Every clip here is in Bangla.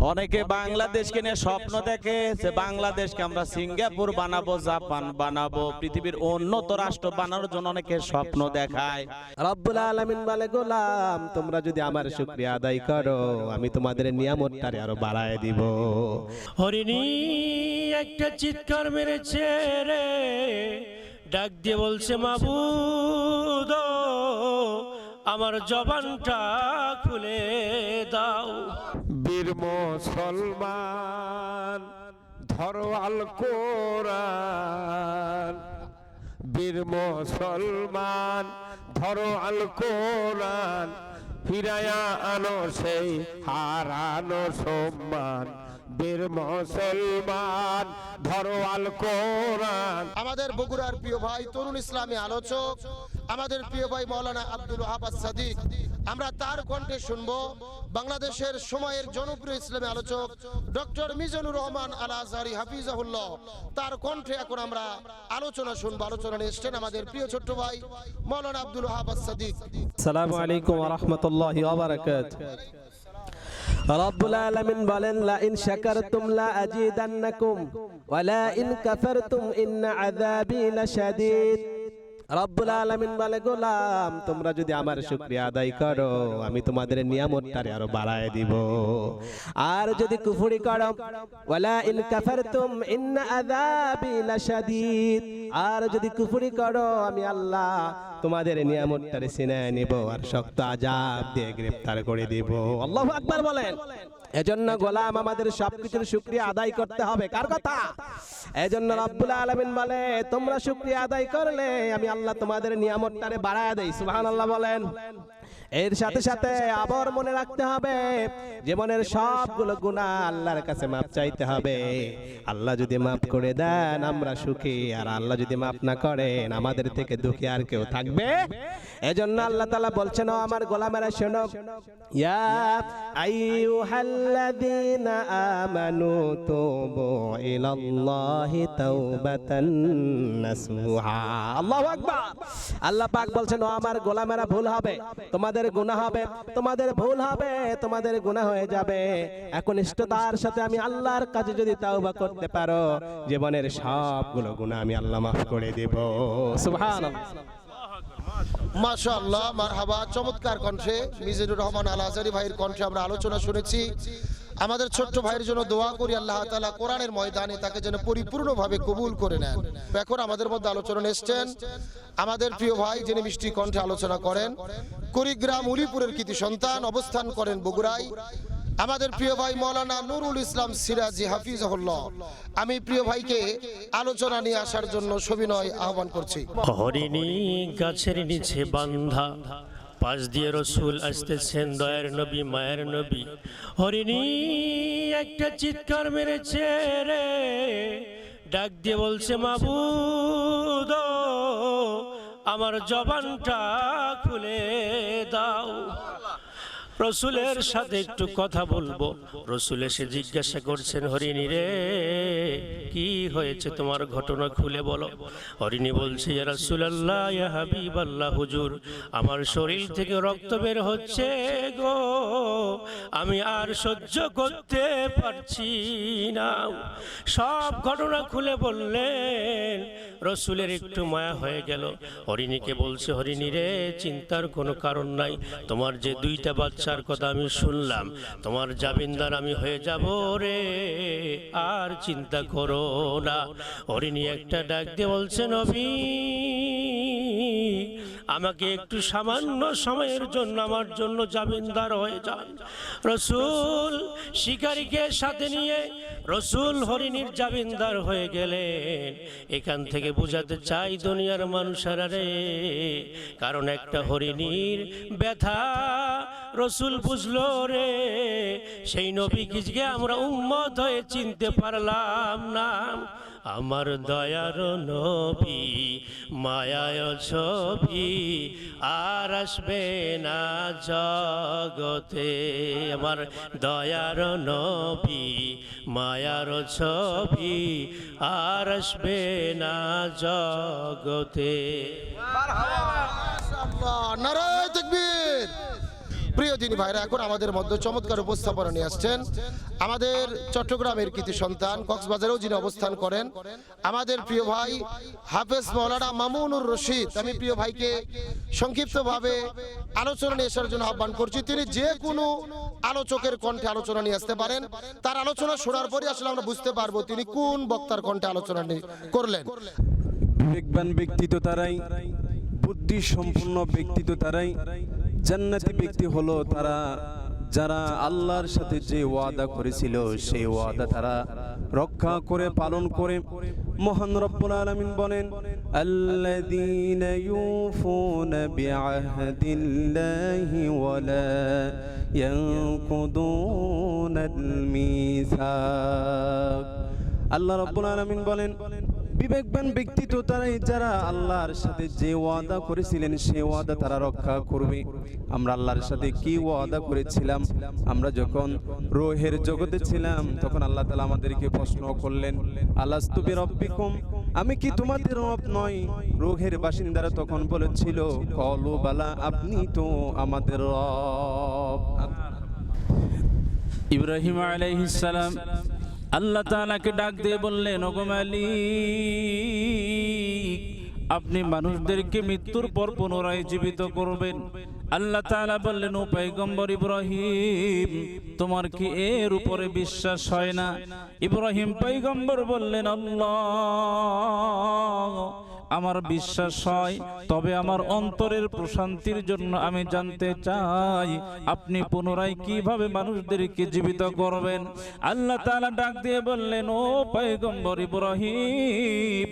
অনেকে বাংলাদেশকে নিয়ে স্বপ্ন দেখে যে বাংলাদেশকে আমরা সিঙ্গাপুর বানাবো, জাপান বানাবো, পৃথিবীর উন্নত রাষ্ট্র বানানোর জন্য অনেকে স্বপ্ন দেখায়। রব্বুল আলামিন বলে, গোলাম তোমরা যদি আমার শুকরিয়া আদায় করো আমি তোমাদের নিয়ামতটারে আরো বাড়ায় দিব। হরিণী একটা চিৎকার মেরেছে রে, ডাক দিয়ে বলছে মাবুদ আমার জবানটা খুলে দাও। বীর মুসলমান ধরো আল কোরআন, বীর মুসলমান ধরো আল কোরআন, ফিরায়া আনো সেই হারানো সম্মান। বীর মুসলমান ধরো আল কোরআন। আমাদের বগুড়ার প্রিয় ভাই তরুণ ইসলামী আলোচক, আমাদের প্রিয় ভাই মাওলানা আব্দুল ওয়াহাব সাদিক, আমরা তার কণ্ঠে শুনবো বাংলাদেশের সময়ের জনপ্রিয় ইসলামী আলোচক ডক্টর মিজানুর রহমান আল আজহারি হাফিজাহুল্লাহ, তার কণ্ঠে এখন আমরা আলোচনা শুনবো। আলোচনা নিয়ে এসছেন আমাদের প্রিয় ছোট্ট ভাই মাওলানা আব্দুল ওয়াহাব সাদিক। আসসালামু আলাইকুম ওয়া রাহমাতুল্লাহি ওয়া বারাকাতুহু। রব্বুল আলামিন বলেন, লা ইন শাকারতুম লা আজিদান্নাকুম ওয়া লা ইন কাফারতুম ইন্না আযাবি লাশাদীদ। রব্বুল আলামিন বলে, গোলাম তোমরা যদি আমার শুকরিয়া আদায় করো আমি তোমাদের নিয়ামতটারে আরো বাড়ায় দিব, আর যদি কুফরি করো ওয়ালা ইন কাফারতুম ইন্না আযাবি লাশাদীদ, আর যদি কুফরি করো আমি আল্লাহ তোমাদের নিয়ামতটারে ছিনিয়ে নিব আর শক্ত আযাব দিয়ে গ্রেফতার করে দিব। আল্লাহু আকবার বলেন। এজন্য গোলাম আমাদের সবকিছুর শুকরিয়া আদায় করতে হবে। কার কথা? এজন্য রব্বুল আলামিন বলে, তোমরা শুকরিয়া আদায় করলে আমি আল্লাহ তোমাদের নিয়ামতটারে বাড়ায় দেই। সুবহানাল্লাহ বলেন। এর সাথে সাথে আবার মনে রাখতে হবে জীবনের সবগুলো গুনাহ আল্লাহর কাছে মাপ চাইতে হবে। আল্লাহ যদি মাফ করে দেন আমরা সুখী, আর আল্লাহ যদি মাফ না করেন আমাদের থেকে দুঃখী আর কেউ থাকবে। এজন্য আল্লাহ তাআলা বলছেন, ও আমার গোলামেরা শোনো, ইয়া আইয়ুহাল্লাযীনা আমানু তুবু ইলাল্লাহি তাওবাতান নাসুহা। আল্লাহু আকবার। আল্লাহ পাক বলছেন, ও আমার গোলামেরা ভুল হবে, তোমাদের গুনাহ হবে, তোমাদের ভুল হবে, তোমাদের গুনাহ হয়ে যাবে। একনিষ্ঠতার সাথে আমি আল্লাহর কাছে যদি তাওবা করতে পারো জীবনের সবগুলো গুনাহ আমি আল্লাহ মাফ করে দেব। সুবহানাল্লাহ। মাশাআল্লাহ, মারহাবা। চমৎকার কণ্ঠে মিজানুর রহমান আল আজহারি ভাইয়ের কণ্ঠে আমরা আলোচনা শুনেছি। আমাদের ছোট্ট ভাইয়ের জন্য দোয়া করি আল্লাহ তাআলা কোরআনের ময়দানে তাকে যেন পরিপূর্ণভাবে কবুল করে নেন। এখন আমাদের মধ্যে আলোচনা এসছেন আমাদের প্রিয় ভাই যিনি মিষ্টি কণ্ঠে আলোচনা করেন, কুড়িগ্রাম উলিপুরের কৃতি সন্তান, অবস্থান করেন বগুড়ায়, আমাদের প্রিয় ভাই মাওলানা নুরুল ইসলাম সিরাজি হাফিজাহুল্লাহ। আমি প্রিয় ভাইকে আলোচনা নিয়ে আসার জন্য সবিনয় আহ্বান করছি। হরিণী গাছের নিচে বান্ধা, পাশ দিয়ে রসুল আসতেছেন, দয়ার নবী মায়ের নবী। হরিণী একটা চিৎকার মেরেছে রে, ডাক দিয়ে বলছে মাবুদ আমার জবানটা খুলে দাও। রসুলের সাথে একটু কথা বলবো। রসুল এসে জিজ্ঞাসা করছেন, হরিণী রে কি হয়েছে তোমার, ঘটনা খুলে বলো। হরিণী বলছে, ইয়া রাসূলুল্লাহ, ইয়া হাবিবাল্লাহ, হুজুর আমার শরীর থেকে রক্ত বের হচ্ছে গো, আমি আর সহ্য করতে পারছি না। সব ঘটনা খুলে বললেন। রসুলের একটু মায়া হয়ে গেল। হরিণীকে বলছে, হরিণী রে চিন্তার কোনো কারণ নাই, তোমার যে দুইটা বাচ্চার কথা আমি শুনলাম, তোমার জামিনদার আমি হয়ে যাব রে, আর চিন্তা করো না। হরিণী একটা ডাক দিয়ে বলছে, নবী আমাকে একটু সামান্য সময়ের জন্য আমার জন্য জামিনদার হয়ে যান। রসুল শিকারীকে সাথে নিয়ে রসুল হরিণীর জামিনদার হয়ে গেলেন। এখান থেকে বুঝাতে চাই দুনিয়ার মানুষেরা রে, কারণ একটা হরিণীর ব্যথা রসুল বুঝলো রে, সেই নবীকে আমরা উম্মত হয়ে চিনতে পারলাম না। আমার দয়ার নবী মায়ায় ছবি আর আসবে না জগতে, আমার দয়ার নবী মায়ার ছবি আর আসবে না জগতে। মারহাবা, মাশাআল্লাহ, নারায়ে তাকবীর। প্রিয় দিনী ভাইরা, এখন আমাদের মধ্যে চমৎকার উপস্থাপনা নিয়ে আসছেন আমাদের চট্টগ্রামের কৃতি সন্তান, কক্সবাজারেও যিনি অবস্থান করেন, আমাদের প্রিয় ভাই হাফেজ মাওলানা মামুনুর রশিদ। আমি প্রিয় ভাইকে সংক্ষিপ্তভাবে আলোচনা নিয়ে আসার জন্য আহ্বান করছি। তিনি যে কোনো আলোচকের কণ্ঠে আলোচনা নিয়ে আসতে পারেন। তার আলোচনা শোনার পরে আসলে আমরা বুঝতে পারবো তিনি কোন বক্তার কণ্ঠে আলোচনা করলেন। বিবেকবান ব্যক্তি তো তারাই, বুদ্ধি সম্পন্ন ব্যক্তি তো তারাই, জান্নাতি ব্যক্তি হলো তারা যারা আল্লাহর সাথে যে ওয়াদা করেছিল সেই ওয়াদা তারা রক্ষা করে পালন করে। মহান রব্বুল আলামিন বলেন, আল্লাযীনা ইউফুনা বিআহদিল্লাহি ওয়া লা ইয়ানকুদুনাল মিসাক। আল্লাহ রব্বুল আলামিন বলেন, বিবেকবান ব্যক্তি তো তারাই যারা আল্লাহর সাথে যে ওয়াদা করেছিলেন সেই ওয়াদা তারা রক্ষা করবে। আমরা আল্লাহর সাথে কি ওয়াদা করেছিলাম? আমরা যখন রূহের জগতে ছিলাম তখন আল্লাহ তাআলা আমাদেরকে প্রশ্ন করলেন, আলাস্তু বিরাব্বিকুম, আমি কি তোমাদের রব নই? রূহের বাসিন্দারা তখন বলেছিল, ক্বালু বালা, আপনি তো আমাদের রব। ইব্রাহিম আলাইহিস সালাম আল্লাহ তাআলাকে ডাক দিয়ে বললেন, ওগো মালিক, আপনি মানুষদেরকে মৃত্যুর পর পুনরায় জীবিত করবেন। আল্লাহ তাআলা বললেন, ও পয়গম্বর ইব্রাহিম, তোমার কি এর উপরে বিশ্বাস হয় না? ইব্রাহিম পয়গম্বর বললেন, আল্লাহ, আমার বিশ্বাস হয়, তবে আমার অন্তরের প্রশান্তির জন্য আমি জানতে চাই আপনি পুনরায় কিভাবে মানুষদেরকে জীবিত করবেন। আল্লাহ তাআলা ডাক দিয়ে বললেন, ও পয়গম্বর ইব্রাহিম,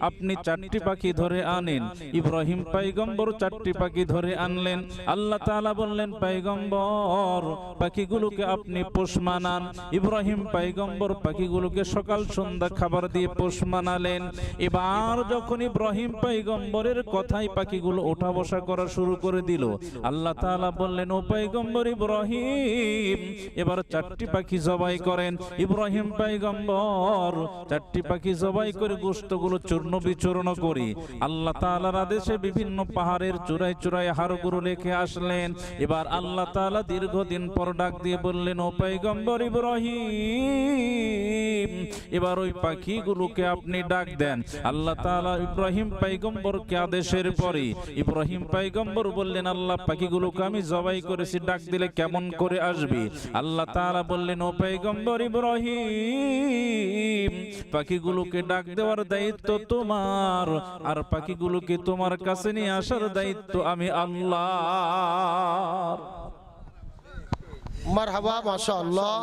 আপনি 4টি পাখি ধরে আনেন। ইব্রাহিম পয়গম্বর 4টি পাখি ধরে আনলেন। আল্লাহ তাআলা বললেন, পয়গম্বর, পাখিগুলোকে আপনি পোষ মানান। ইব্রাহিম পয়গম্বর পাখিগুলোকে সকাল সন্ধ্যা খাবার দিয়ে পোষ মানালেন। এবার যখন ইব্রাহিম পয়গম্বরের কথাই পাখিগুলো ওঠা বসা করা শুরু করে দিল, আল্লাহ তাআলা বললেন, ও পয়গম্বর ইব্রাহিম, এবার 4টি পাখি জবাই করেন। ইব্রাহিম পয়গম্বর 4টি পাখি জবাই করে গোশতগুলো চূর্ণ বিচূর্ণ করি আল্লাহ তাআলার আদেশে বিভিন্ন পাহাড়ের চূড়ায় চূড়ায় হাড়গুলো রেখে আসলেন। এবার আল্লাহ তাআলা দীর্ঘদিন পর ডাক দিয়ে বললেন, ও পয়গম্বর ইব্রাহিম, এবার ওই পাখিগুলোকে আপনি ডাক দেন। আল্লাহ তাআলা ইব্রাহিম পয়গম্বরকে আদেশের পরে ইব্রাহিম পয়গম্বর বললেন, আল্লাহ, পাখিগুলোকে আমি জবাই করেছি, ডাক দিলে কেমন করে আসবে? আল্লাহ তাআলা বললেন, ও পয়গম্বর ইব্রাহিম, পাখিগুলোকে ডাক দেওয়ার দায়িত্ব তোমার, আর পাখিগুলোকে তোমার কাছে নিয়ে আসার দায়িত্ব আমি আল্লাহর। মারহাবা, মাশাআল্লাহ।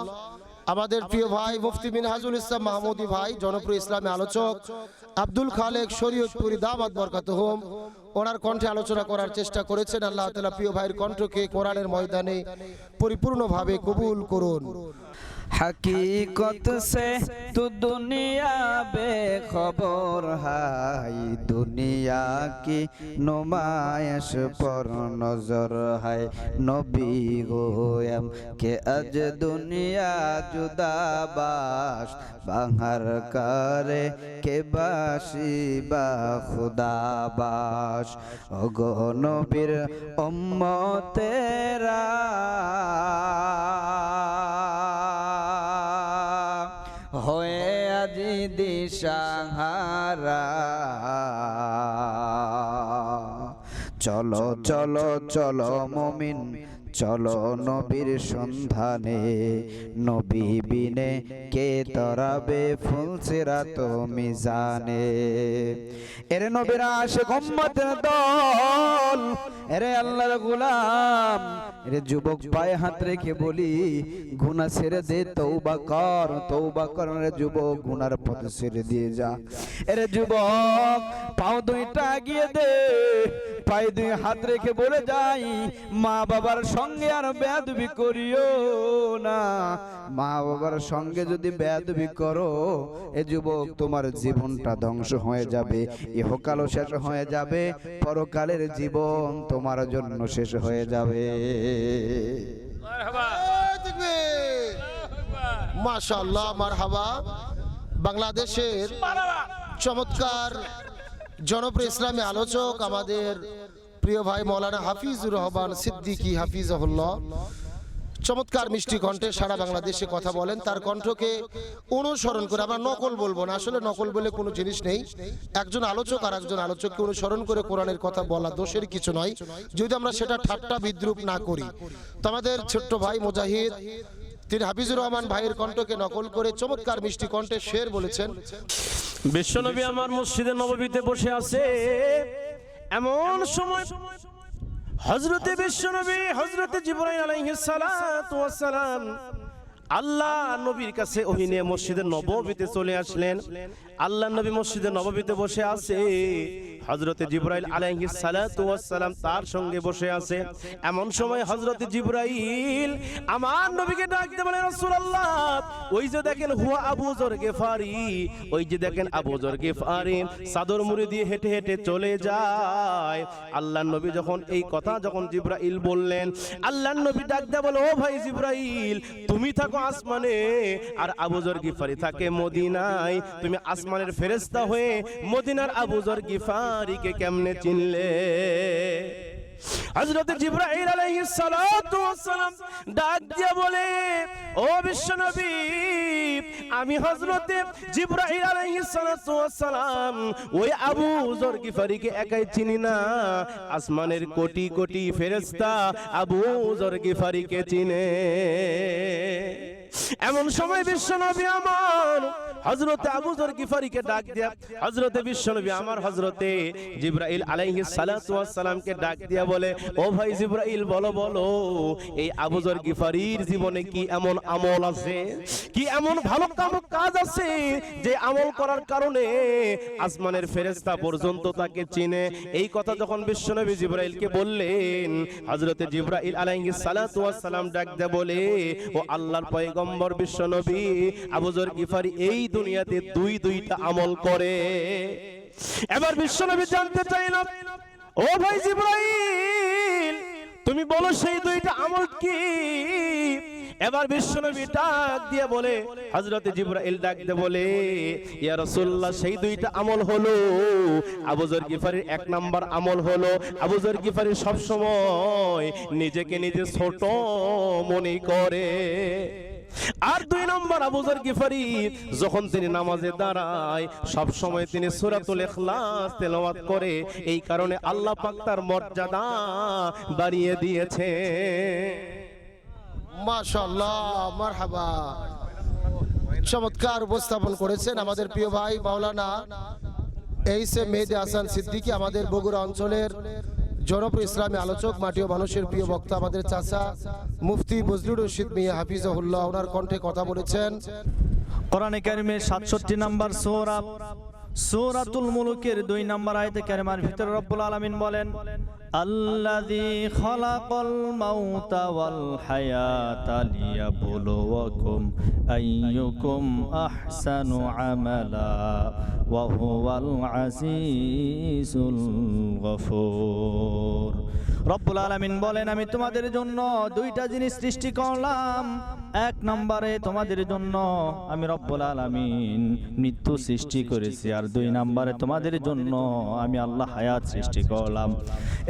আমাদের প্রিয় ভাই মুফতি মিনহাজুল ইসলাম মাহমুদি ভাই, জনপ্রিয় ইসলামী আলোচক আব্দুল খালেক শরীয়তপুরি দামাত বরকাতুহুম, ওনার কণ্ঠে আলোচনা করার চেষ্টা করেছেন। আল্লাহ তাআলা প্রিয় ভাইয়ের কণ্ঠকে কোরআনের ময়দানে পরিপূর্ণভাবে কবুল করুন। हकीकत से तू दुनिया बेखबर है, दुनिया की नुमाइश पर नजर है। नबी गोयम के अज दुनिया जुदाबाश, बाहर करे के बाशी बा खुदाबाश। ओगो नबीर उम्मतेरा হয়ে আজি দিশাহারা। চলো চলো চলো মুমিন, চলো নবীর সন্ধানে, নবী বিনে কে তরাবে ফুলসিরাত মিজানে। এরে নবীর আশিক উম্মতের দল, এরে আল্লাহর গোলাম, এরে যুবক পায়ে হাত রেখে বলি, গুনাহ ছেড়ে দে, তওবা কর, তওবা কর রে যুবক, গুনার পথ ছেড়ে দিয়ে যা। এরে যুবক, পাও দুইটা আগিয়ে দে, পায়ে দুই হাত রেখে বলে যাই, মা বাবার সঙ্গে আর বেয়াদবি করিও না। মা বাবার সঙ্গে যদি বেয়াদবি করো, এ যুবক, তোমার জীবনটা ধ্বংস হয়ে যাবে, ইহকালও শেষ হয়ে যাবে, পরকালের জীবন তোমার জন্য শেষ হয়ে যাবে। মাশাআল্লাহ, মারহাবা। বাংলাদেশের চমৎকার জনপ্রিয় ইসলামী আলোচক আমাদের প্রিয় ভাই মাওলানা হাফিজুর রহমান সিদ্দিকী হাফিজাহুল্লাহ চমৎকার মিষ্টি কণ্ঠে সারা বাংলাদেশে কথা বলেন। তার কণ্ঠকে অনুসরণ করে, আমরা নকল বলবো না, আসলে নকল বলে কোনো জিনিস নেই। একজন আলোচক আর একজন আলোচককে অনুসরণ করে কোরআনের কথা বলা দোষের কিছু নয়, যদি আমরা সেটা ঠাট্টা বিদ্রুপ না করি। তো আমাদের ছোট্ট ভাই মুজাহিদ, তিনি হাফিজুর রহমান ভাইয়ের কণ্ঠকে নকল করে চমৎকার মিষ্টি কণ্ঠে শের বলেছেন। বিশ্বনবী আমার মসজিদে নববীতে বসে আছে, এমন সময় হযরতে বিশ্বনবী হযরতে জিবরাইল আলাইহিস সালাতু ওয়াস সালাম আল্লাহ নবীর কাছে ওহী নিয়ে মসজিদে নববীতে চলে আসলেন। আল্লাহ নবী মসজিদে নববীতে বসে আছে, হযরতে জিবরাইল আলাইহিস সালাতু ওয়াস সালাম তার সঙ্গে বসে আছে। এমন সময় হযরতে জিবরাইল আমার নবীকে ডাক দিয়ে বলে, রাসূলুল্লাহ, ওই যে দেখেন হুয়া আবু যর গিফারি, ওই যে দেখেন আবু যর গিফারি চাদর মুড়ি দিয়ে হেঁটে হেঁটে চলে যায়। আল্লাহ নবী যখন এই কথা যখন জিবরাইল বললেন, আল্লাহ নবী ডাক দিয়ে বলে, ও ভাই জিবরাইল, তুমি থাকো আসমানে আর আবু যর গিফারি থাকে মদিনায়, তুমি আসমানের ফেরেশতা হয়ে মদিনার আবু যর গিফারিকে কেমনে চিনলে? হযরত জিবরাইল আলাইহিস সালাতু ওয়াস সালাম ডাক দিয়ে বলে, ও বিশ্বনবী, আমি হযরত জিবরাইল আলাইহিস সালাতু ওয়াস সালাম ওই আবু যর গিফারিকে একাই চিনি না, আসমানের কোটি কোটি ফেরেশতা আবু যর গিফারিকে চিনে। এমন সময় বিশ্বনবী আমার হযরতে আবু যর গিফারিকে ডাক দিয়া হযরতে বিশ্বনবী আমার হযরতে জিবরাইল আলাইহিস সালাতু ওয়াস সালামকে ডাক দিয়া বলে, ও ভাই জিবরাইল, বলো বলো, এই আবু যর গিফারির জীবনে কি এমন আমল আছে, কি এমন ভালো কাজ আছে যে আমল করার কারণে আসমানের ফেরেশতা পর্যন্ত তাকে চিনে? এই কথা যখন বিশ্বনবী জিবরাইলকে বললেন, হযরতে জিবরাইল আলাইহিস সালাতু ওয়াস সালাম ডাক দিয়া বলে, ও আল্লাহর পয়গম্বর বিশ্বনবী, আবু যর গিফারি এই দুনিয়াতে দুইটা আমল করে। এবার বিশ্বনবী জানতে চাইলেন, ও ভাই জিবরাইল, তুমি বলো সেই দুইটা আমল কি? এবার বিশ্বনবী ডাক দিয়ে বলে, হযরতে জিবরাইল ডাক দিয়ে বলে, ইয়া রাসূলুল্লাহ, সেই দুইটা আমল হলো, আবু যর গিফারির এক নাম্বার আমল হলো, আবু যর গিফারি সব সময় নিজেকে নিজে ছোট মনে করে। আর দুই নম্বর, আবু যর গিফারি যখন তিনি নামাজে দাঁড়ায় সব সময় তিনি সূরাতুল ইখলাস তেলাওয়াত করে, এই কারণে আল্লাহ পাক তার মর্যাদা বাড়িয়ে দিয়েছে। মাশাআল্লাহ, মারহাবা, চমৎকার উপস্থাপন করেছেন আমাদের প্রিয় ভাই মাওলানা এইসে মেহেদী হাসান সিদ্দিকী, আমাদের বগুড়া অঞ্চলের জনপ্রিয় ইসলামী আলোচক, মাটি ও মানুষের প্রিয় বক্তা, আমাদের চাচা মুফতি বজলুর রশিদ মিয়া হাফিজাহুল্লাহ, ওনার কণ্ঠে কথা বলেছেন। কোরআনে কারিমের 67 নম্বর সূরা সূরাতুল মুলুকের 2 নম্বর আয়াতে কারিমার ভিতরে রব্বুল আলামিন বলেন, আল্লাযী খালাকাল মাউতা ওয়াল হায়াতা লিয়াবলুয়াকুম আইয়ুকুম আহসানু আমালা ওয়া হুয়াল আজিজুল গফুর। রব্বুল আলামিন বলেন, আমি তোমাদের জন্য দুইটা জিনিস সৃষ্টি করলাম। এক নম্বরে তোমাদের জন্য আমি রব্বুল আলামিন মৃত্যু সৃষ্টি করেছি, আর 2 নম্বরে তোমাদের জন্য আমি আল্লাহ হায়াত সৃষ্টি করলাম।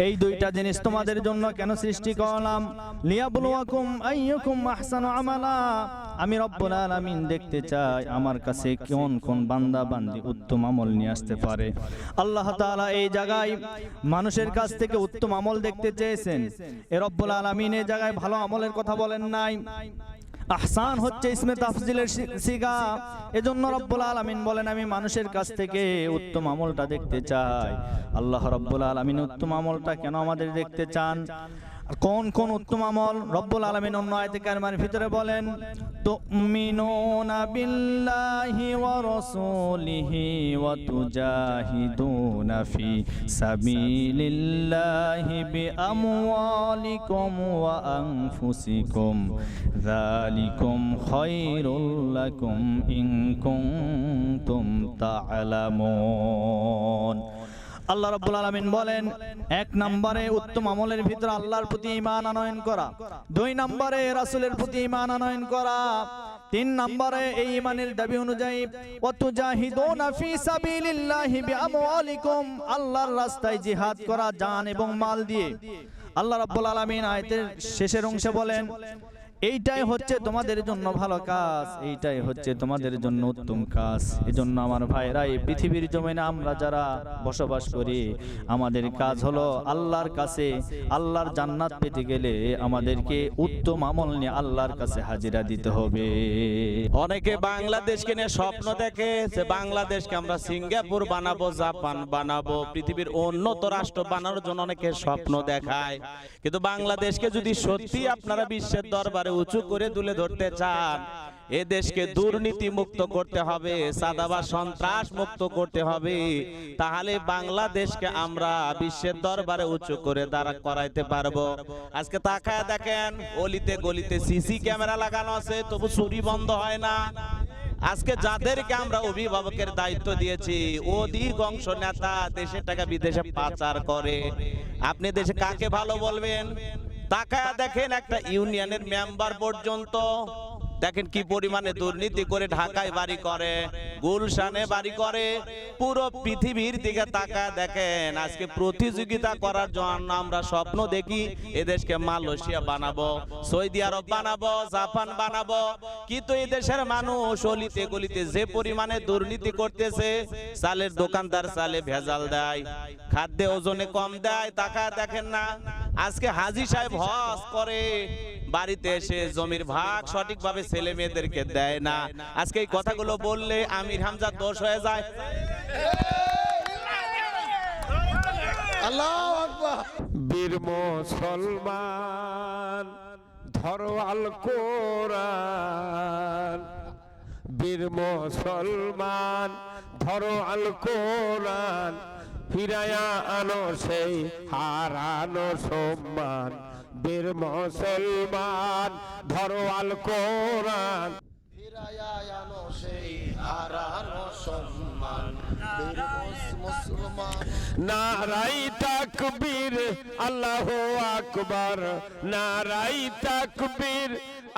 এই দুইটা জিনিস তোমাদের জন্য কেন সৃষ্টি করলাম? লিয়াবলুয়াকুম আইয়ুকুম আহসানু আমালা, আমি রব্বুল আলামিন দেখতে চাই আমার কাছে কোন কোন বান্দা বান্দি উত্তম আমল নিয়ে আসতে পারে। আল্লাহ তাআলা এই জায়গায় মানুষের কাছ থেকে উত্তম আমল দেখতে চেয়েছেন। এ রব্বুল আলামিন এই জায়গায় ভালো আমলের কথা বলেন নাই। আহসান হচ্ছে ইসমে তাফজিলের সিগা, এজন্য রব্বুল আলামিন বলেন, আমি মানুষের কাছ থেকে উত্তম আমলটা দেখতে চাই। আল্লাহ রব্বুল আলামিন উত্তম আমলটা কেন আমাদের দেখতে চান? কোন কোন উত্তম আমল? রব্বুল আলামিন অন্য আয়াতে কারিমার ভিতরে বলেন, তুমিনুনা বিল্লাহি ওয়া রাসূলিহি ওয়া তুজাহিদুনা ফি সাবিলিল্লাহি বিআমওয়ালিকুম ওয়া আনফুসিকুম যালিকুম খায়রুল লাকুম ইন কুনতুম তা'লামুন। আল্লাহ রাব্বুল আলামিন বলেন, 1 নম্বরে উত্তম আমলের ভিতরে আল্লাহর প্রতি ঈমান আনয়ন করা, 2 নম্বরে রাসূলের প্রতি ঈমান আনয়ন করা, তিন নম্বরে এই ইমানের দাবি অনুযায়ী ওয়াতুজাহিদুনা ফি সাবিলিল্লাহি বিআমওয়ালিকুম, আল্লাহর রাস্তায় জিহাদ করা জান এবং মাল দিয়ে। আল্লাহ রাব্বুল আলামিন আয়াতের শেষের অংশে বলেন, এইটাই হচ্ছে তোমাদের জন্য ভালো কাজ, এইটাই হচ্ছে তোমাদের জন্য উত্তম কাজ। এজন্য আমার ভাইরা, এই পৃথিবীর জমিনে আমরা যারা বসবাস করি, আমাদের কাজ হলো আল্লাহর কাছে, আল্লাহর জান্নাত পেতে গেলে আমাদেরকে উত্তম আমল নিয়ে আল্লাহর কাছে হাজিরা দিতে হবে। অনেকে বাংলাদেশকে নিয়ে স্বপ্ন দেখে যে বাংলাদেশকে আমরা সিঙ্গাপুর বানাবো, জাপান বানাবো, পৃথিবীর উন্নত রাষ্ট্র বানানোর জন্য অনেকে স্বপ্ন দেখায়। কিন্তু বাংলাদেশকে যদি সত্যি আপনারা বিশ্বের দরবারে উঁচু করে তুলে ধরতে চান, এ দেশকে দুর্নীতি মুক্ত করতে হবে, সাদাবাদ সন্ত্রাস মুক্ত করতে হবে, তাহলে বাংলাদেশকে আমরা বিশ্বের দরবারে উঁচু করে দাঁড়া করাইতে পারবো। আজকে তাকায় দেখেন, অলিতে গলিতে সিসি ক্যামেরা লাগানো আছে, তবু চুরি বন্ধ হয় না। আজকে যাদেরকে আমরা অভিভাবকের দায়িত্ব দিয়েছি, অধিকাংশ নেতা দেশের টাকা বিদেশে পাচার করে। আপনি দেশে কাকে ভালো বলবেন? তাকায় দেখেন, একটা ইউনিয়নের মেম্বার পর্যন্ত দেখেন কি পরিমাণে দুর্নীতি করে ঢাকায় বাড়ি করে, গুলশানে বাড়ি করে। পুরো পৃথিবীর দিকে তাকায় দেখেন, আজকে প্রতিযোগিতা করার জন্য আমরা স্বপ্ন দেখি এদেশকে মালয়েশিয়া বানাবো, সৌদি আরব বানাবো, জাপান বানাবো। কিন্তু এই দেশের মানুষ অলিতে গলিতে যে পরিমাণে দুর্নীতি করতেছে, চালের দোকানদার চালে ভেজাল দেয়, খাদ্যে ওজনে কম দেয়, তাকায় দেখেন না। আজকে হাজী সাহেব হজ করে, বাড়িতে এসে জমির ভাগ সঠিকভাবে ছেলে মেয়েদেরকে দেয় না। আজকে এই কথাগুলো বললে আমির হামজা দোষ হয়ে যায়। আল্লাহু আকবার। বীর মুসলমান ধরো আল কোরআন, বীর মুসলমান ধরো আল কোরআন, ফিরায়া আনো সেই হারানো সম্মান। বীর মুসলমান ধরো আল কোরআন, ফিরায়া আনো সেই হারানো সম্মান। বীর মুসলমান। নারাই তাকবীর আল্লাহু আকবার, নারাই তাকবীর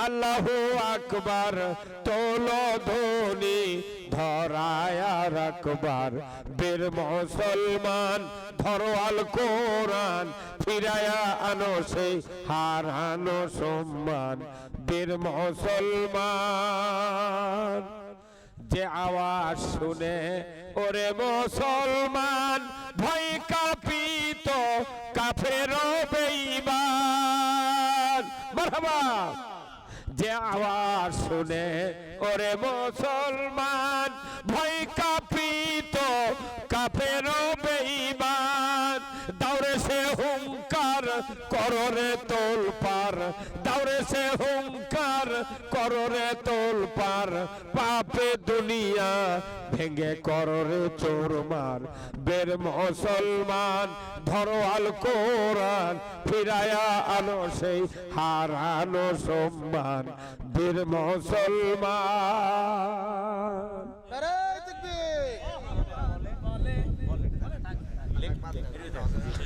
আল্লাহু আকবার, তোলো ধ্বনি ধরায় রাখবার। বীর মুসলমান ধরো আল কোরআন, ফিরায়া আনো সেই হারানো সম্মান। বীর মুসলমান যে আওয়াজ শুনে ওরে মুসলমান, ভয় কাঁপিত কাফের বেঈমান। মারহাবা। যে আওয়াজ শুনে ওরে মুসলমান, ভয় কাঁপিত কাফের বেঈমান। দাউরে সে হুঙ্কার কররে তোল পার, দাউরে সে হুঙ্কার কররে তোল পার। পাপে দুনিয়া ভেঙে কররে চোরমার। বীর মুসলমান ধরো আল কোরআন, ফিরায়া আনো সেই হারানো সম্মান। বীর মুসলমান।